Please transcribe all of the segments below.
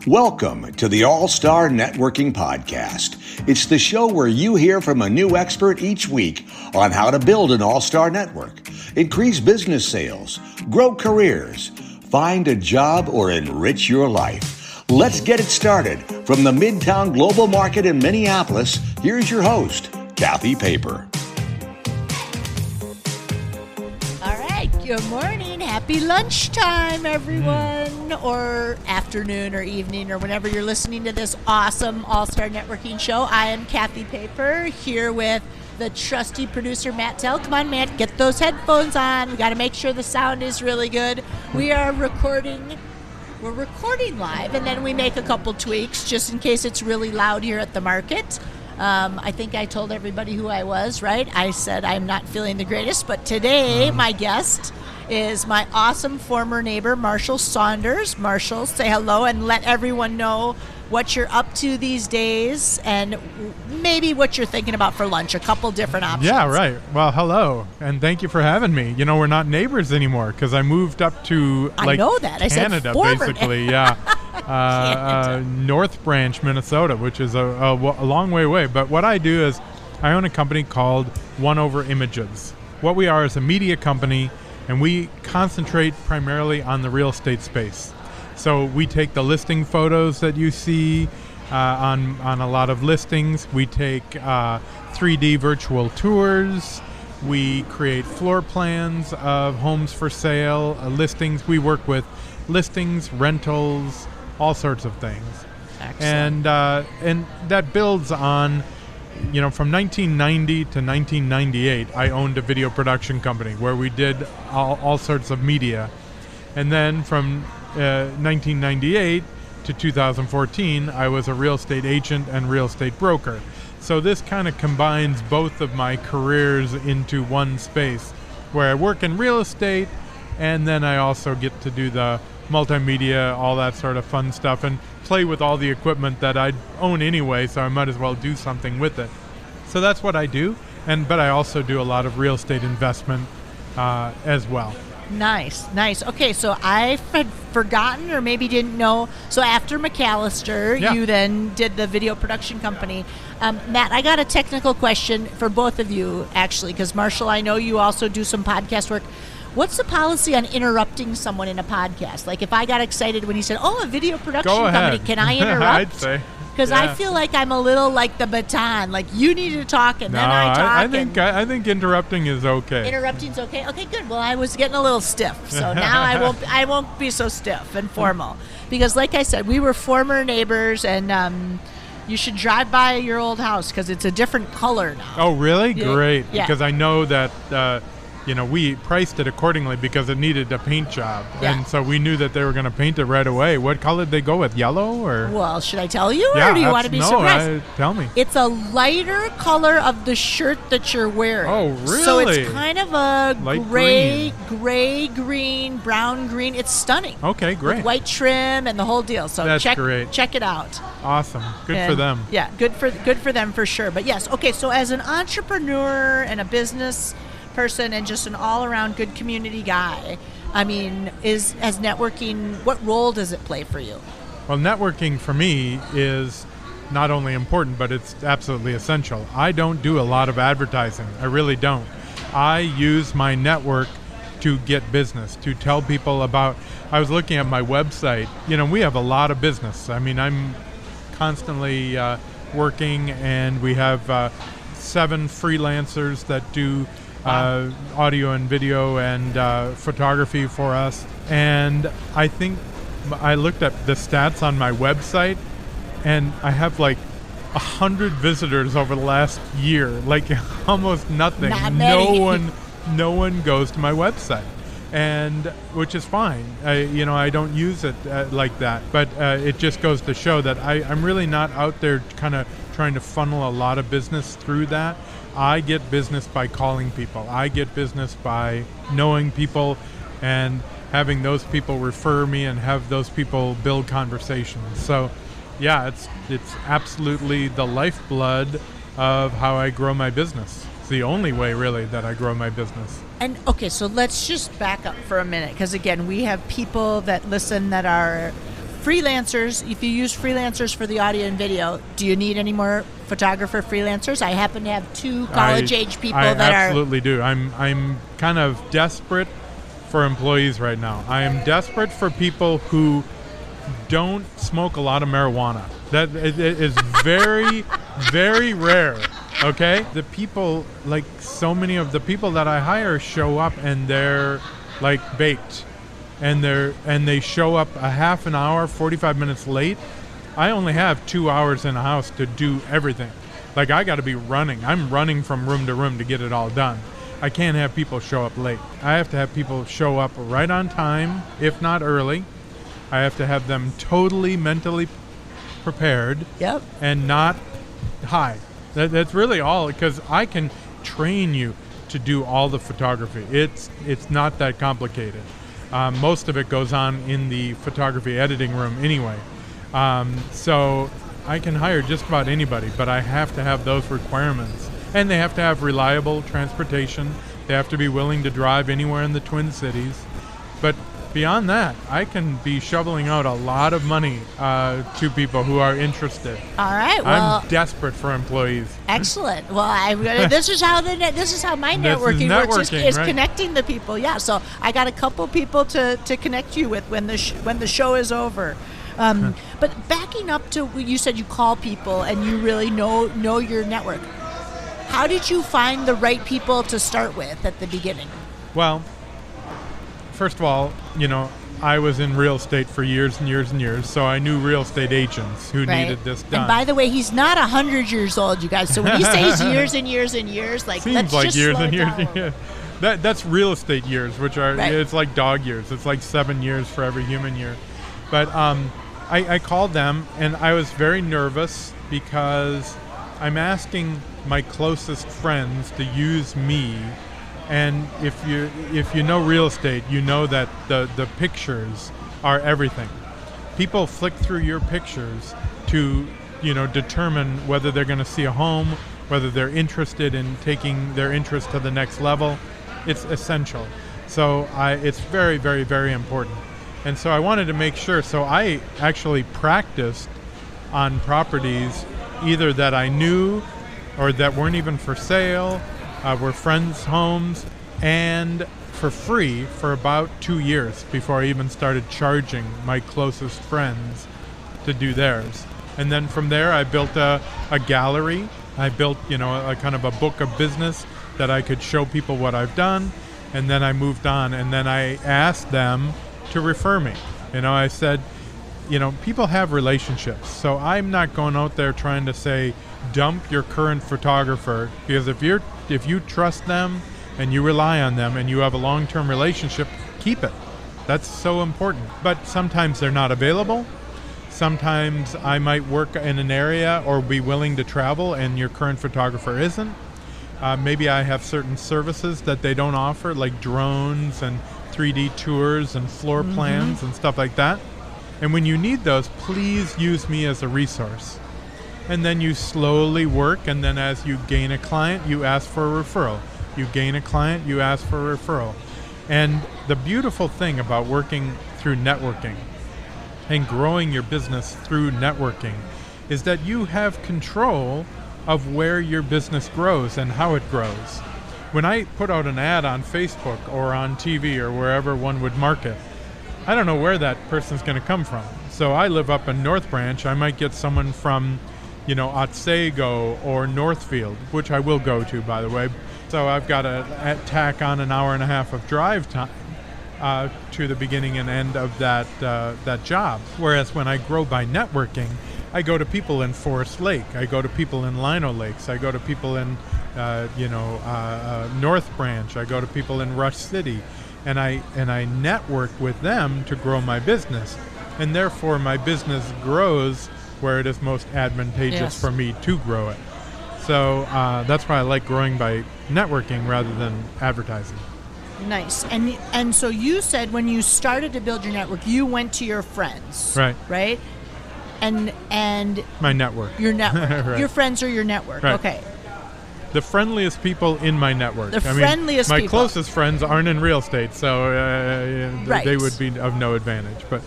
Welcome to the All-Star Networking Podcast. It's the show where you hear from a new expert each week on how to build an all-star network, increase business sales, grow careers, find a job, or enrich your life. Let's get it started. From the Midtown Global Market in Minneapolis, here's your host, Kathy Paper. Good morning. Happy lunchtime, everyone, or afternoon or evening or whenever you're listening to this awesome All-Star Networking show. I am Kathy Paper here with the trusty producer, Matt Tell. Come on, Matt, get those headphones on. We got to make sure the sound is really good. We are recording. We're recording live, and then we make a couple tweaks just in case it's really loud here at the market. I think I told everybody who I was, right? I said I'm not feeling the greatest, but today my guest is my awesome former neighbor, Marshall Saunders. Marshall, say hello and let everyone know what you're up to these days and maybe what you're thinking about for lunch, a couple different options. Yeah, right. Well, hello, and thank you for having me. You know, we're not neighbors anymore because I moved up to Canada, basically. Yeah. North Branch, Minnesota, which is a long way away. But what I do is I own a company called One Over Images. What we are is a media company, and we concentrate primarily on the real estate space. So we take the listing photos that you see on a lot of listings. We take 3D virtual tours. We create floor plans of homes for sale, listings. We work with listings, rentals, all sorts of things. Excellent. And that builds on, you know, from 1990 to 1998, I owned a video production company where we did all sorts of media. And then from 1998 to 2014, I was a real estate agent and real estate broker. So this kind of combines both of my careers into one space where I work in real estate, and then I also get to do the multimedia, all that sort of fun stuff, and play with all the equipment that I own anyway, so I might as well do something with it. So that's what I do, but I also do a lot of real estate investment as well. Nice. Okay, so I had forgotten or maybe didn't know. So after McAllister, you then did the video production company. Matt, I got a technical question for both of you, actually, because Marshall, I know you also do some podcast work. What's the policy on interrupting someone in a podcast? Like if I got excited when he said, a video production company, can I interrupt? I'd say. Because I feel like I'm a little like the baton. Like you need to talk and then I talk. I think interrupting is okay. Interrupting's okay? Okay, good. Well, I was getting a little stiff. So now I won't be so stiff and formal. Because like I said, we were former neighbors, and you should drive by your old house because it's a different color now. Oh, really? Yeah. Great. Yeah. Because I know that we priced it accordingly because it needed a paint job. Yeah. And so we knew that they were going to paint it right away. What color did they go with? Yellow or? Well, should I tell you or do you want to be surprised? Tell me. It's a lighter color of the shirt that you're wearing. Oh, really? So it's kind of a light gray, green, brown, green. It's stunning. Okay, great. With white trim and the whole deal. So That's check it out. Awesome. Good for them. Yeah, good for them for sure. But yes, okay, so as an entrepreneur and a business person and just an all-around good community guy, I mean, as networking, what role does it play for you? Well, networking for me is not only important, but it's absolutely essential. I don't do a lot of advertising. I really don't. I use my network to get business, to tell people about. I was looking at my website. We have a lot of business. I mean, I'm constantly working, and we have 7 freelancers that do audio and video and photography for us. And I think I looked at the stats on my website, and I have like 100 visitors over the last year, like almost nothing. Not many. No one goes to my website, and which is fine. I don't use it like that, but it just goes to show that I'm really not out there kind of trying to funnel a lot of business through that. I get business by calling people. I get business by knowing people and having those people refer me and have those people build conversations. So, yeah, it's absolutely the lifeblood of how I grow my business. It's the only way, really, that I grow my business. And, okay, so let's just back up for a minute, because, again, we have people that listen that are freelancers, if you use freelancers for the audio and video, do you need any more photographer freelancers? I happen to have 2 college-age people I that absolutely do. I'm kind of desperate for employees right now. I am desperate for people who don't smoke a lot of marijuana. That it is very, very rare. Okay? The people, like so many of the people that I hire show up and they're like baked. And they show up a half an hour, 45 minutes late. I only have 2 hours in a house to do everything. Like, I got to be running. I'm running from room to room to get it all done. I can't have people show up late. I have to have people show up right on time, if not early. I have to have them totally mentally prepared. Yep. And not high. That's really all, because I can train you to do all the photography. It's not that complicated. Most of it goes on in the photography editing room anyway. So I can hire just about anybody, but I have to have those requirements. And they have to have reliable transportation. They have to be willing to drive anywhere in the Twin Cities. But beyond that, I can be shoveling out a lot of money to people who are interested. All right. Well, I'm desperate for employees. Excellent. Well, this is how my networking works. Is right? Connecting the people. Yeah. So I got a couple people to connect you with when the show is over. But backing up to what you said, you call people and you really know your network. How did you find the right people to start with at the beginning? Well, first of all, I was in real estate for years and years and years, so I knew real estate agents who needed this done. And by the way, he's not 100 years old, you guys. So when he says years and years and years, like, seems let's like just years slow and years down. and years. That's real estate years, which are Right. It's like dog years. It's like 7 years for every human year. But I called them, and I was very nervous because I'm asking my closest friends to use me. And if you know real estate, you know that the pictures are everything. People flick through your pictures to determine whether they're going to see a home, whether they're interested in taking their interest to the next level. It's essential. So it's very, very, very important. And so I wanted to make sure. So I actually practiced on properties either that I knew or that weren't even for sale, were friends' homes, and for free for about 2 years before I even started charging my closest friends to do theirs. And then from there, I built a gallery. I built, a kind of a book of business that I could show people what I've done. And then I moved on, and then I asked them to refer me. I said, people have relationships, so I'm not going out there trying to say, dump your current photographer, because if you trust them and you rely on them and you have a long-term relationship, keep it. That's so important. But sometimes they're not available. Sometimes I might work in an area or be willing to travel and your current photographer isn't. Maybe I have certain services that they don't offer, like drones and 3D tours and floor plans and stuff like that. And when you need those, please use me as a resource. And then you slowly work, and then as you gain a client, you ask for a referral. You gain a client, you ask for a referral. And the beautiful thing about working through networking and growing your business through networking is that you have control of where your business grows and how it grows. When I put out an ad on Facebook or on TV or wherever one would market, I don't know where that person's going to come from. So I live up in North Branch. I might get someone from Otsego or Northfield, which I will go to, by the way. So I've got to tack on an hour and a half of drive time to the beginning and end of that job. Whereas when I grow by networking, I go to people in Forest Lake. I go to people in Lino Lakes. I go to people in North Branch. I go to people in Rush City, and I network with them to grow my business, and therefore my business grows where it is most advantageous for me to grow it. So that's why I like growing by networking rather than advertising. Nice. And so you said when you started to build your network, you went to your friends. Right? And my network. Your network. Right. Your friends are your network. Right. Okay. The friendliest people in my network. Friendliest my people. closest friends aren't in real estate, so they would be of no advantage. But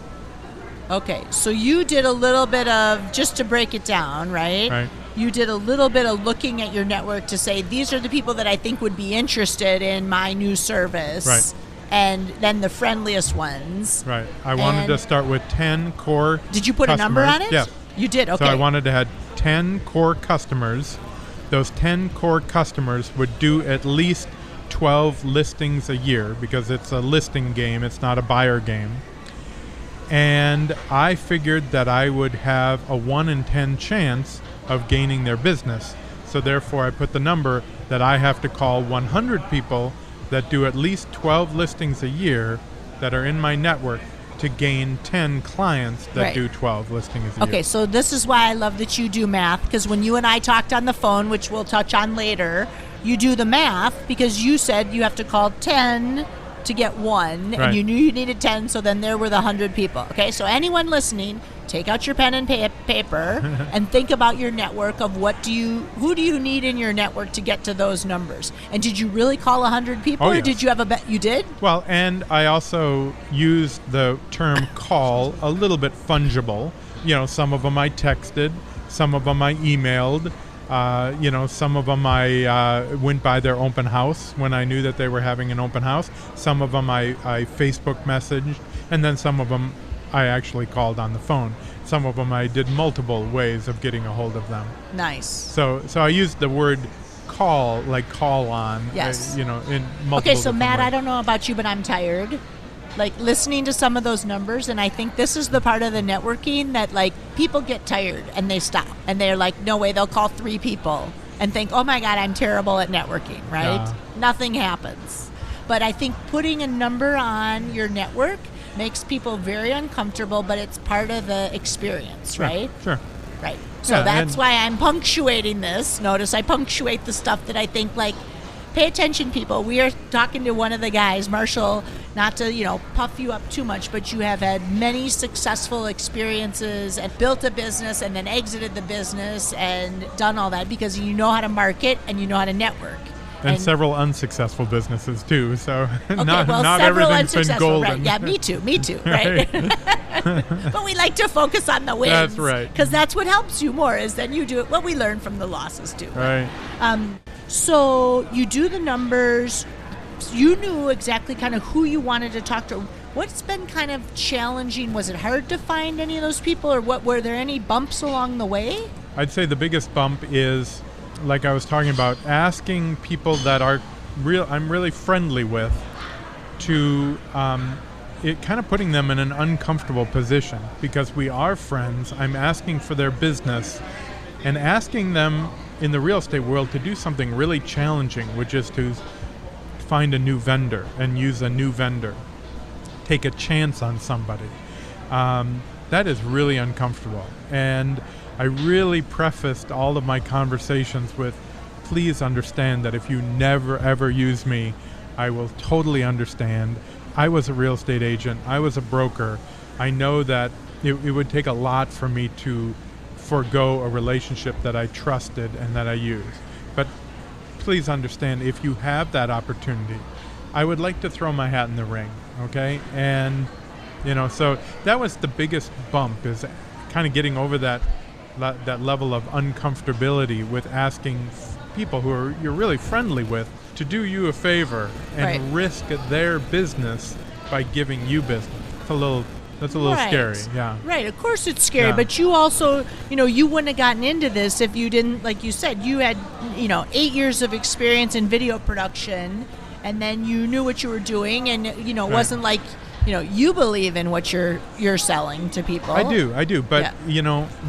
Okay, so you did a little bit of, just to break it down, right? Right. You did a little bit of looking at your network to say, these are the people that I think would be interested in my new service. Right. And then the friendliest ones. Right. I wanted to start with 10 core Did you put a number on it? Yeah. You did, okay. So I wanted to have 10 core customers. Those 10 core customers would do at least 12 listings a year because it's a listing game. It's not a buyer game. And I figured that I would have a 1 in 10 chance of gaining their business. So therefore, I put the number that I have to call 100 people that do at least 12 listings a year that are in my network to gain 10 clients that do 12 listings a year. Okay, so this is why I love that you do math, because when you and I talked on the phone, which we'll touch on later, you do the math because you said you have to call 10 to get one, and you knew you needed 10, so then there were the 100 people. Okay, so anyone listening, take out your pen and paper and think about your network of who do you need in your network to get to those numbers. And did you really call 100 people, or did you have a bet? You did? Well, and I also used the term call a little bit fungible. You know, some of them I texted, some of them I emailed. Some of them I went by their open house when I knew that they were having an open house. Some of them I Facebook messaged, and then some of them I actually called on the phone. Some of them I did multiple ways of getting a hold of them. Nice. So I used the word call, like call on. Yes. In multiple. Okay, so Matt, ways. I don't know about you, but I'm tired. Like listening to some of those numbers, and I think this is the part of the networking that like people get tired and they stop and they're like, no way, they'll call 3 people and think, oh my God, I'm terrible at networking, right? Yeah. Nothing happens. But I think putting a number on your network makes people very uncomfortable, but it's part of the experience, right? Sure. Right. So Yeah, that's why I'm punctuating this. Notice I punctuate the stuff that I think like, pay attention, people. We are talking to one of the guys, Marshall, not to, puff you up too much, but you have had many successful experiences and built a business and then exited the business and done all that because you know how to market and you know how to network. And several unsuccessful businesses too, so Okay, not several everything's been unsuccessful, golden. right? Yeah, me too, right? But we like to focus on the wins. That's right. Because that's what helps you more, is then you do it. Well, we learn from the losses too. Right. So you do the numbers. You knew exactly kind of who you wanted to talk to. What's been kind of challenging? Was it hard to find any of those people, or were there any bumps along the way? I'd say the biggest bump is, like I was talking about, asking people that I'm really friendly with to kind of putting them in an uncomfortable position because we are friends. I'm asking for their business and asking them in the real estate world to do something really challenging, which is to find a new vendor and use a new vendor. Take a chance on somebody. That is really uncomfortable. And I really prefaced all of my conversations with, please understand that if you never ever use me, I will totally understand. I was a real estate agent. I was a broker. I know that it would take a lot for me to forego a relationship that I trusted and that I used. But please understand, if you have that opportunity, I would like to throw my hat in the ring, okay? And, so that was the biggest bump, is kind of getting over that level of uncomfortability with asking people who you're really friendly with to do you a favor and risk their business by giving you business. That's a little scary, yeah. Right, of course it's scary, but you also, you wouldn't have gotten into this if you didn't, like you said, you had, 8 years of experience in video production, and then you knew what you were doing, and, it wasn't like, you believe in what you're selling to people. I do, but,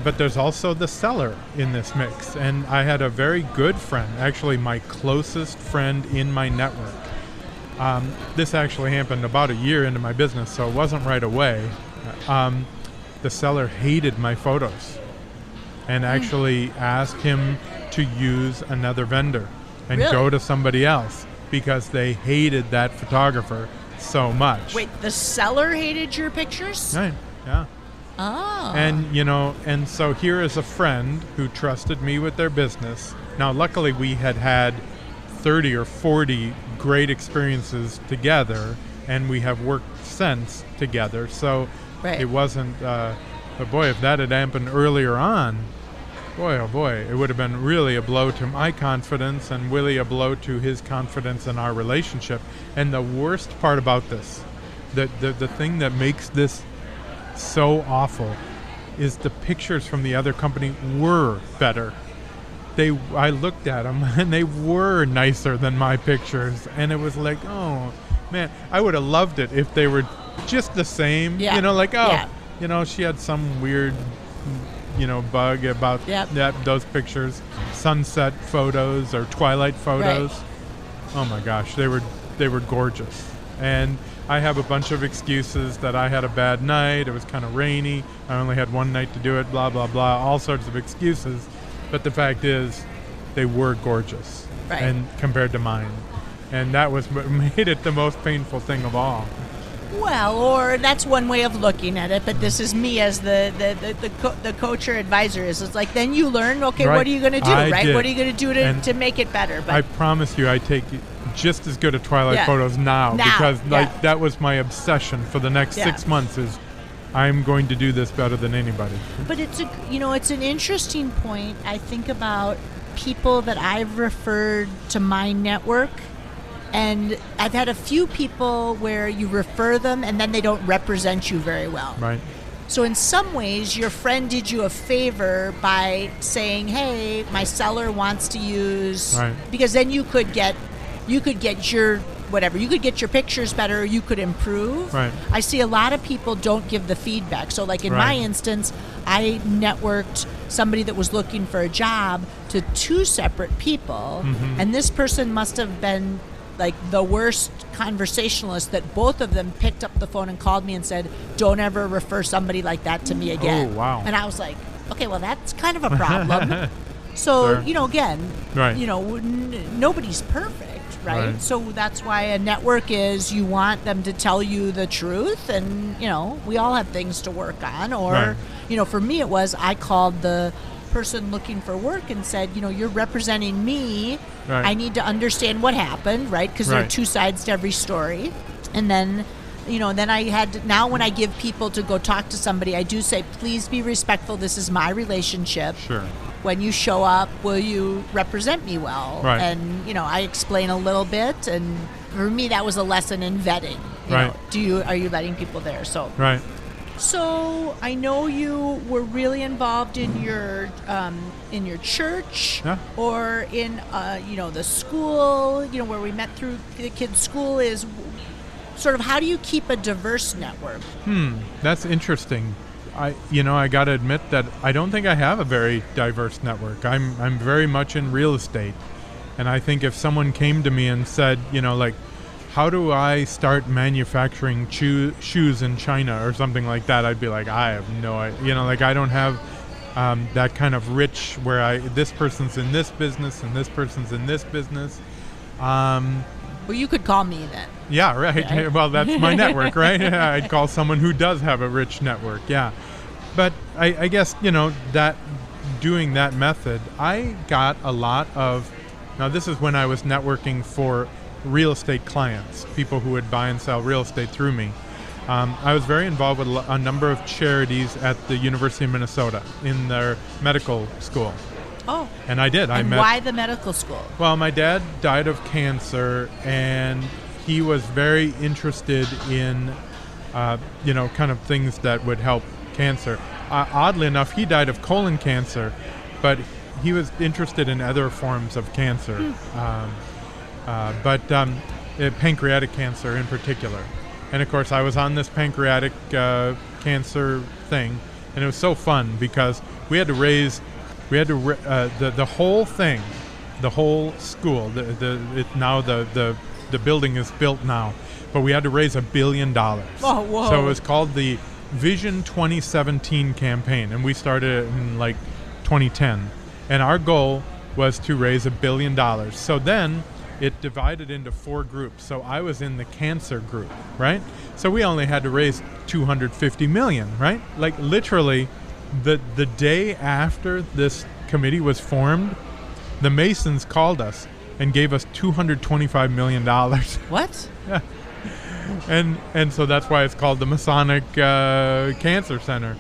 but there's also the seller in this mix, and I had a very good friend, actually my closest friend in my network. This actually happened about a year into my business, so it wasn't right away. The seller hated my photos and actually asked him to use another vendor and go to somebody else because they hated that photographer so much. Wait, the seller hated your pictures? Right, yeah. Oh. And, and so here is a friend who trusted me with their business. Now, luckily, we had 30 or 40 great experiences together, and we have worked since together. So, Right. It wasn't, but boy, if that had happened earlier on, boy, oh boy, it would have been really a blow to my confidence and really a blow to his confidence in our relationship. And the worst part about this, the thing that makes this so awful is the pictures from the other company were better. I looked at them and they were nicer than my pictures, and it was like, oh man, I would have loved it if they were just the same. Yeah. Like, oh, Yeah. She had some weird, bug about those pictures, sunset photos or twilight photos. Right. Oh my gosh, they were gorgeous. And I have a bunch of excuses that I had a bad night, it was kind of rainy, I only had one night to do it, blah, blah, blah, all sorts of excuses. But the fact is, they were gorgeous, Right. and compared to mine. And that was what made it the most painful thing of all. Well, or that's one way of looking at it, but this is me as the coach or advisor. It's like, then you learn, okay, Right. what are you going to do, right? Did. What are you going to do to make it better? But I promise you, I take just as good at twilight photos now because that was my obsession for the next 6 months is I'm going to do this better than anybody. But it's an interesting point. I think about people that I've referred to my network, and I've had a few people where you refer them and then they don't represent you very well. Right. So in some ways, your friend did you a favor by saying, "Hey, my seller wants to use," Right. because then you could get your whatever. You could get your pictures better. You could improve. Right. I see a lot of people don't give the feedback. So like in Right. my instance, I networked somebody that was looking for a job to 2 separate people, Mm-hmm. and this person must have been like the worst conversationalist that both of them picked up the phone and called me and said, "Don't ever refer somebody like that to me again." Oh, wow. And I was like, okay, well, that's kind of a problem. So, Sure. Again, Right. Nobody's perfect, right? Right. So that's why a network is you want them to tell you the truth, and, we all have things to work on. Or, Right. For me it was I called the person looking for work and said, you're representing me. Right. I need to understand what happened, right? Because there are Right. 2 sides to every story. And then, then I now when I give people to go talk to somebody, I do say, please be respectful. This is my relationship. Sure. When you show up, will you represent me well? Right. And, I explain a little bit. And for me, that was a lesson in vetting. Right. Are you letting people there? Right. So I know you were really involved in your church, Yeah. or in the school, where we met through the kids' school. Is sort of how do you keep a diverse network? That's interesting. I got to admit that I don't think I have a very diverse network. I'm very much in real estate, and I think if someone came to me and said, how do I start manufacturing shoes in China or something like that, I'd be like, I have no idea. I don't have that kind of rich where this person's in this business and this person's in this business. Well, you could call me then. Yeah, right. Okay. Well, that's my network, right? Yeah, I'd call someone who does have a rich network, yeah. But I guess, that doing that method, I got a lot of, now this is when I was networking for real estate clients, people who would buy and sell real estate through me. I was very involved with a number of charities at the University of Minnesota in their medical school. Oh. And I did. Why the medical school? Well, my dad died of cancer, and he was very interested in, kind of things that would help cancer. Oddly enough, he died of colon cancer, but he was interested in other forms of cancer, but pancreatic cancer in particular. And of course, I was on this pancreatic cancer thing, and it was so fun because we had to raise. The whole thing, the whole school. The building is built now, but we had to raise $1 billion. Oh, whoa! So it was called the Vision 2017 campaign, and we started it in 2010. And our goal was to raise $1 billion. So then it divided into 4 groups. So I was in the cancer group, right? So we only had to raise $250 million, right? Literally. The day after this committee was formed, the Masons called us and gave us $225 million. What? and so that's why it's called the Masonic Cancer Center.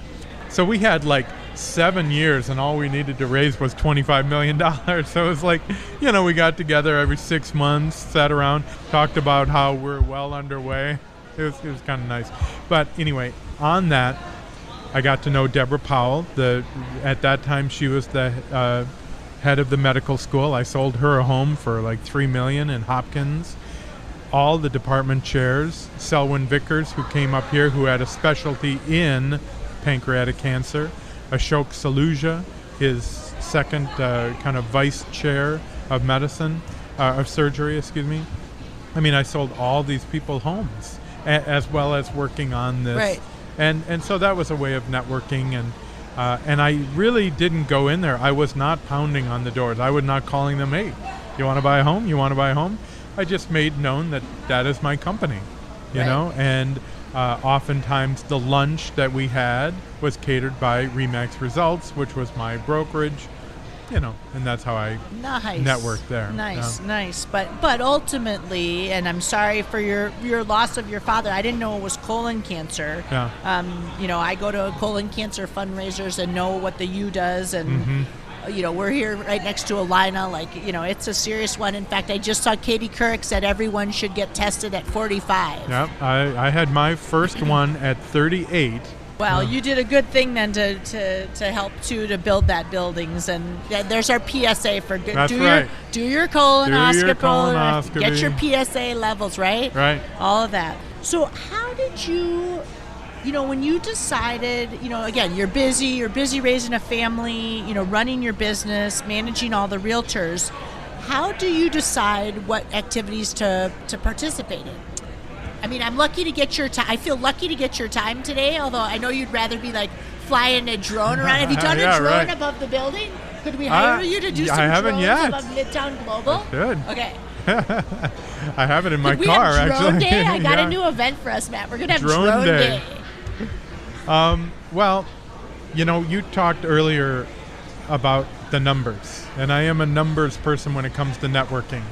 So we had like 7 years, and all we needed to raise was $25 million. So it was like, we got together every 6 months, sat around, talked about how we're well underway. It was kind of nice. But anyway, on that, I got to know Deborah Powell. At that time, she was the head of the medical school. I sold her a home for like $3 million in Hopkins. All the department chairs, Selwyn Vickers, who came up here, who had a specialty in pancreatic cancer, Ashok Saluja, his second kind of vice chair of surgery, excuse me. I mean, I sold all these people homes, as well as working on this. Right. And so that was a way of networking, and I really didn't go in there. I was not pounding on the doors. I was not calling them, hey, you want to buy a home? You want to buy a home? I just made known that is my company, you know, and oftentimes the lunch that we had was catered by Remax Results, which was my brokerage, and that's how I networked there. Nice. But ultimately, and I'm sorry for your loss of your father. I didn't know it was colon cancer. Yeah. I go to colon cancer fundraisers and know what the U does, and we're here right next to Alina. It's a serious one. In fact, I just saw Katie Couric said everyone should get tested at 45. Yep. I had my first one at 38. Well, you did a good thing then to help to build that buildings, and there's our PSA for good. That's right. Do your colonoscopy. Get your PSA levels right. Right. All of that. So how did you, when you decided, again, you're busy raising a family, running your business, managing all the realtors. How do you decide what activities to participate in? I mean, I'm lucky to get your time. I feel lucky to get your time today, although I know you'd rather be like flying a drone around. Have you done a drone above the building? Could we hire you to do some drones above Midtown Global? Good. Okay. I have it in my car, we have drone actually. Day? I got a new event for us, Matt. We're going to have drone day. Well, you talked earlier about the numbers, and I am a numbers person when it comes to networking,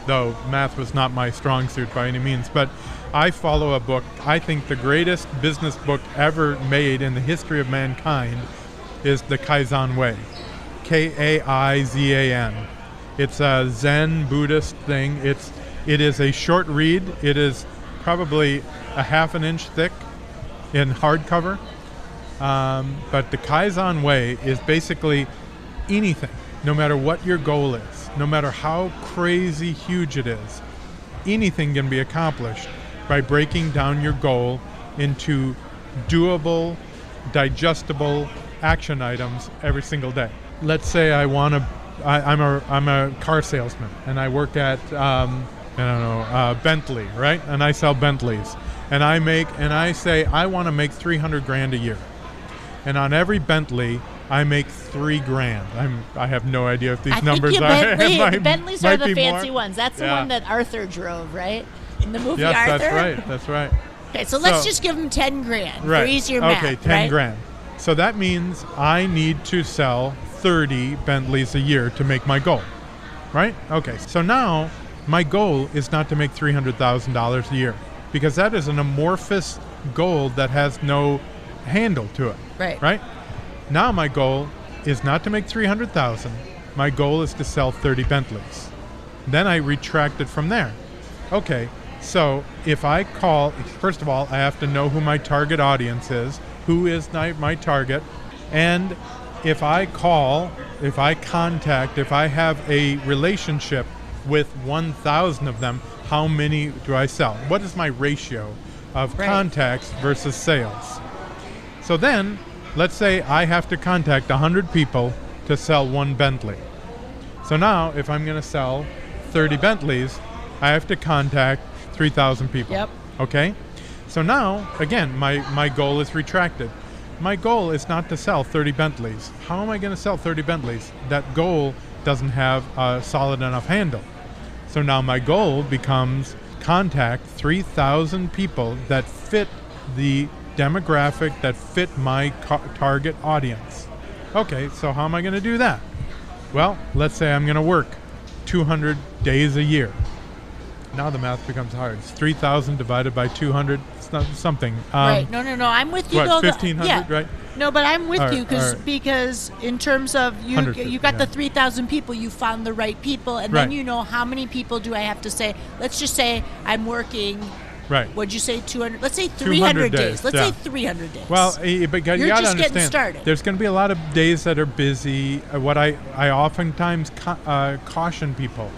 though math was not my strong suit by any means. But I follow a book, I think the greatest business book ever made in the history of mankind is The Kaizen Way, Kaizan. It's a Zen Buddhist thing. It is a short read. It is probably a half an inch thick in hardcover. But The Kaizen Way is basically anything, no matter what your goal is, no matter how crazy huge it is, anything can be accomplished by breaking down your goal into doable, digestible action items every single day. Let's say I'm a car salesman, and I work at Bentley, right? And I sell Bentleys, and I say I want to make $300,000 a year, and on every Bentley I make $3,000. I have no idea if these numbers are. The Bentleys are the fancy ones. That's the one that Arthur drove, right? In the movie Arthur? Yes, that's right. Okay, so let's just give him $10,000 for easier math. Okay, $10,000. So that means I need to sell 30 Bentleys a year to make my goal, right? Okay, so now my goal is not to make $300,000 a year, because that is an amorphous goal that has no handle to it. Right? Now my goal is not to make $300,000. My goal is to sell 30 Bentleys. Then I retract it from there. Okay. So if I call, first of all, I have to know who my target audience is, who is my target, and if I call, if I contact, if I have a relationship with 1,000 of them, how many do I sell? What is my ratio of contacts versus sales? So then, let's say I have to contact 100 people to sell one Bentley. So now, if I'm going to sell 30 Bentleys, I have to contact 3,000 people. Yep. Okay? So now, again, my goal is retracted. My goal is not to sell 30 Bentleys. How am I going to sell 30 Bentleys? That goal doesn't have a solid enough handle. So now my goal becomes contact 3,000 people that fit the demographic, that fit my target audience. Okay, so how am I going to do that? Well, let's say I'm going to work 200 days a year. Now the math becomes hard. It's 3,000 divided by 200. It's not something. Right. No. I'm with you. What, though, 1,500, yeah. right? No, but I'm with you Or- because in terms of you got the 3,000 people, you found the right people, and then Right. you know how many people do I have to say. Let's just say I'm working. Right. What'd you say? 200. Let's say 200 300 days. days, Let's yeah. say 300 days. Well, but you You're got to just understand. getting started. There's going to be a lot of days that are busy. What I oftentimes caution people: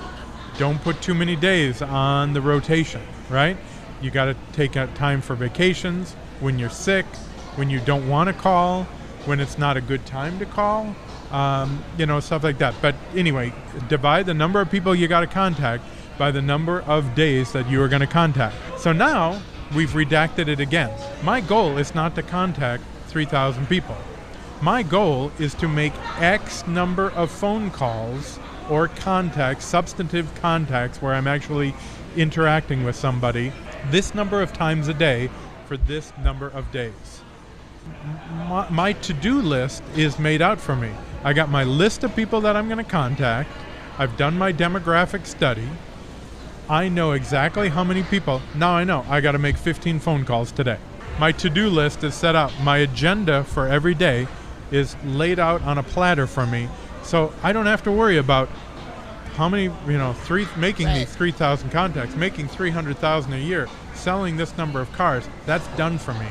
don't put too many days on the rotation. Right? You got to take out time for vacations, when you're sick, when you don't want to call, when it's not a good time to call, stuff like that. But anyway, divide the number of people you got to contact by the number of days that you are going to contact. So now we've redacted it again. My goal is not to contact 3,000 people. My goal is to make X number of phone calls or contacts, substantive contacts where I'm actually interacting with somebody this number of times a day for this number of days. My to-do list is made out for me. I got my list of people that I'm going to contact. I've done my demographic study. I know exactly how many people. Now I know I got to make 15 phone calls today. My to-do list is set up. My agenda for every day is laid out on a platter for me, so I don't have to worry about how many, making these 3,000 contacts, making 300,000 a year, selling this number of cars. That's done for me.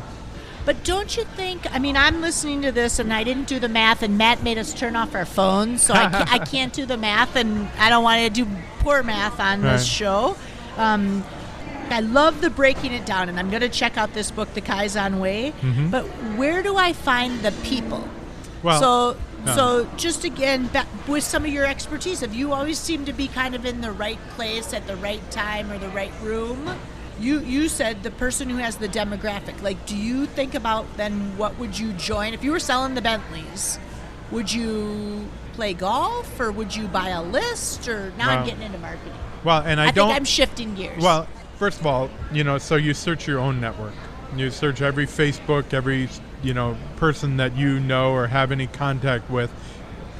But don't you think, I'm listening to this and I didn't do the math, and Matt made us turn off our phones, so I can't do the math, and I don't want to do poor math on this show. I love the breaking it down, and I'm going to check out this book, The Kaizen Way, but where do I find the people? Well, so just again, with some of your expertise, if you always seem to be kind of in the right place at the right time or the right room, you said the person who has the demographic. Like, do you think about then what would you join? If you were selling the Bentleys, would you play golf or would you buy a list? Or now I'm getting into marketing. Well, and I think I'm shifting gears. Well, first of all, so you search your own network. You search every Facebook, every person that you know or have any contact with,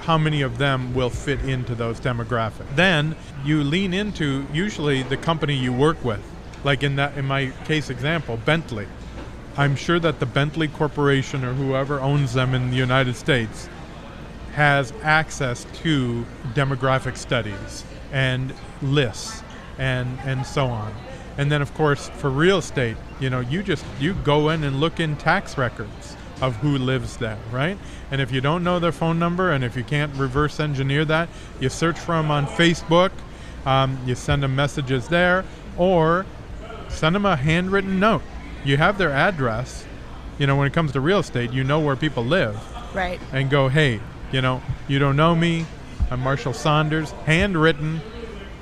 how many of them will fit into those demographics. Then you lean into usually the company you work with. Like in my case example, Bentley. I'm sure that the Bentley Corporation or whoever owns them in the United States has access to demographic studies and lists and so on. And then, of course, for real estate, you go in and look in tax records of who lives there, right? And if you don't know their phone number, and if you can't reverse engineer that, you search for them on Facebook, you send them messages there, or send them a handwritten note. You have their address. When it comes to real estate, you know where people live. Right. And go, hey, you don't know me. I'm Marshall Saunders. Handwritten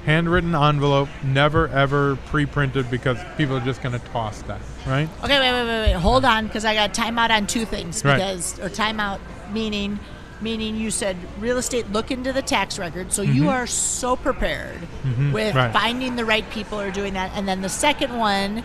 envelope, never ever pre-printed, because people are just going to toss that, right? Okay, wait. Hold on, because I got timeout on two things. Right. Or timeout meaning you said real estate, look into the tax record. So you are so prepared with finding the right people or doing that. And then the second one,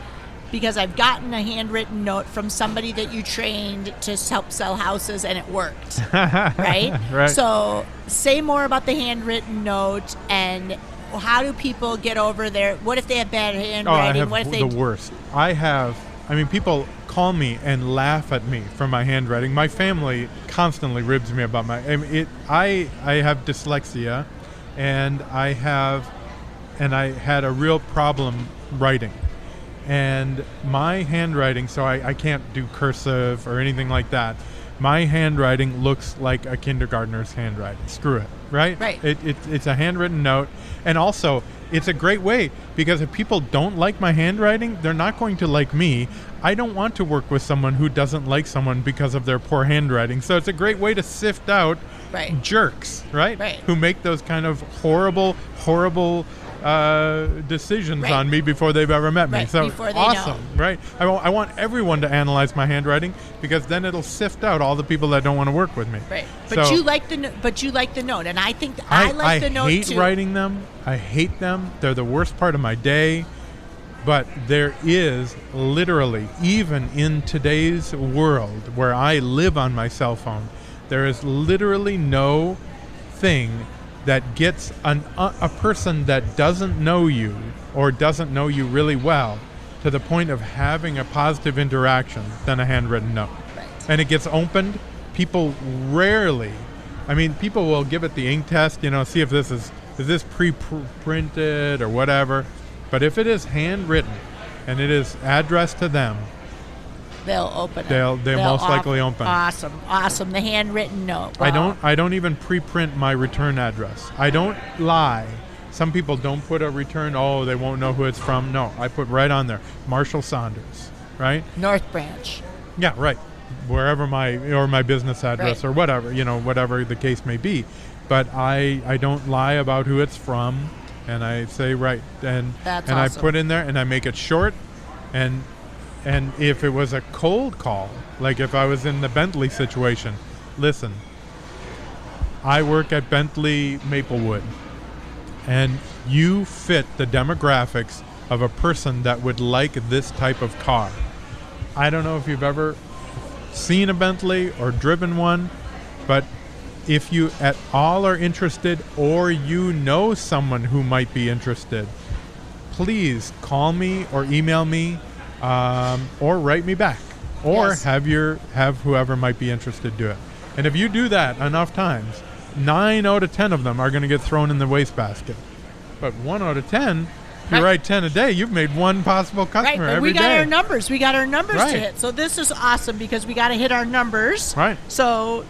because I've gotten a handwritten note from somebody that you trained to help sell houses, and it worked, right? Right. So say more about the handwritten note, and how do people get over there? What if they have bad handwriting? I have what if the worst. People call me and laugh at me for my handwriting. My family constantly ribs me about I have dyslexia, and I had a real problem writing. And my handwriting, so I can't do cursive or anything like that. My handwriting looks like a kindergartner's handwriting. Screw it, right? Right. It's a handwritten note. And also, it's a great way, because if people don't like my handwriting, they're not going to like me. I don't want to work with someone who doesn't like someone because of their poor handwriting. So it's a great way to sift out jerks, right? Who make those kind of horrible decisions on me before they've ever met me. So awesome, right? I want everyone to analyze my handwriting, because then it'll sift out all the people that don't want to work with me. Right. But you like the note, and I think I like the note too. I hate writing them. I hate them. They're the worst part of my day. But there is literally, even in today's world where I live on my cell phone, there is literally no thing that gets a person that doesn't know you or doesn't know you really well to the point of having a positive interaction than a handwritten note. Right. And it gets opened. People rarely, people will give it the ink test, see if this is this pre-printed or whatever. But if it is handwritten and it is addressed to them, they'll open it. They'll most likely open. Awesome. The handwritten note. Wow. I don't even pre-print my return address. I don't lie. Some people don't put a return. Oh, they won't know who it's from. No, I put right on there, Marshall Saunders, right? North Branch. Yeah, right. Wherever my business address or whatever, whatever the case may be. But I don't lie about who it's from, and I say right. And That's and awesome. I put in there, and I make it short, and if it was a cold call, like if I was in the Bentley situation, listen, I work at Bentley Maplewood, and you fit the demographics of a person that would like this type of car. I don't know if you've ever seen a Bentley or driven one, but if you at all are interested or you know someone who might be interested, please call me or email me or write me back or Yes. have whoever might be interested do it. And if you do that enough times, 9 out of 10 of them are going to get thrown in the wastebasket. But 1 out of 10, if you write 10 a day, you've made one possible customer Right, but every we got day. our numbers. We got our numbers Right. to hit. So this is awesome because we got to hit our numbers. Right. So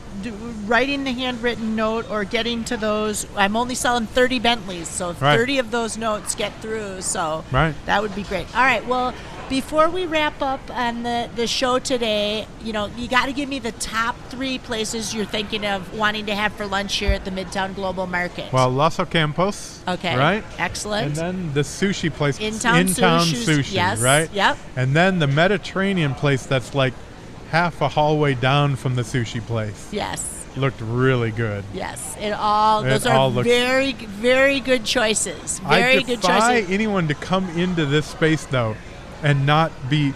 writing the handwritten note or getting to those, I'm only selling 30 Bentleys, so Right. 30 of those notes get through. So Right. that would be great. All right, well, before we wrap up on the show today, you got to give me the top 3 places you're thinking of wanting to have for lunch here at the Midtown Global Market. Well, Los Ocampos. Okay. Right? Excellent. And then the sushi place. In-town sushi. Yes. Right? Yep. And then the Mediterranean place that's like half a hallway down from the sushi place. Yes. Looked really good. Yes. Those all are looks- very, very good choices. Very I good defy choices. anyone to come into this space, though, and not be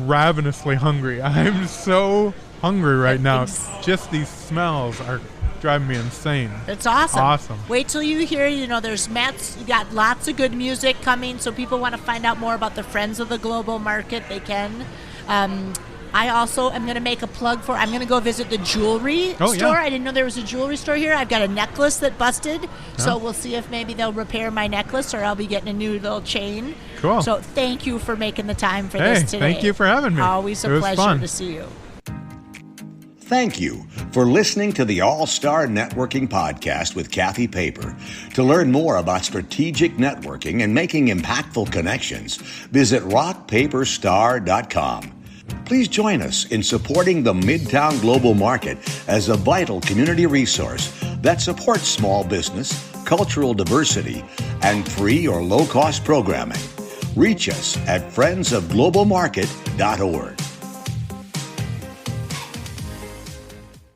ravenously hungry. I'm so hungry right now. Just these smells are driving me insane. It's awesome. Awesome. Wait till you hear, there's Matt's, you got lots of good music coming, so people want to find out more about the Friends of the Global Market, they can. I also am going to make a plug for, I'm going to go visit the jewelry store. Yeah. I didn't know there was a jewelry store here. I've got a necklace that busted, so we'll see if maybe they'll repair my necklace or I'll be getting a new little chain. Cool. So thank you for making the time for this today. Thank you for having me. Always It a was pleasure fun. to see you. Thank you for listening to the All-Star Networking Podcast with Kathy Paper. To learn more about strategic networking and making impactful connections, visit rockpaperstar.com. Please join us in supporting the Midtown Global Market as a vital community resource that supports small business, cultural diversity, and free or low-cost programming. Reach us at friendsofglobalmarket.org.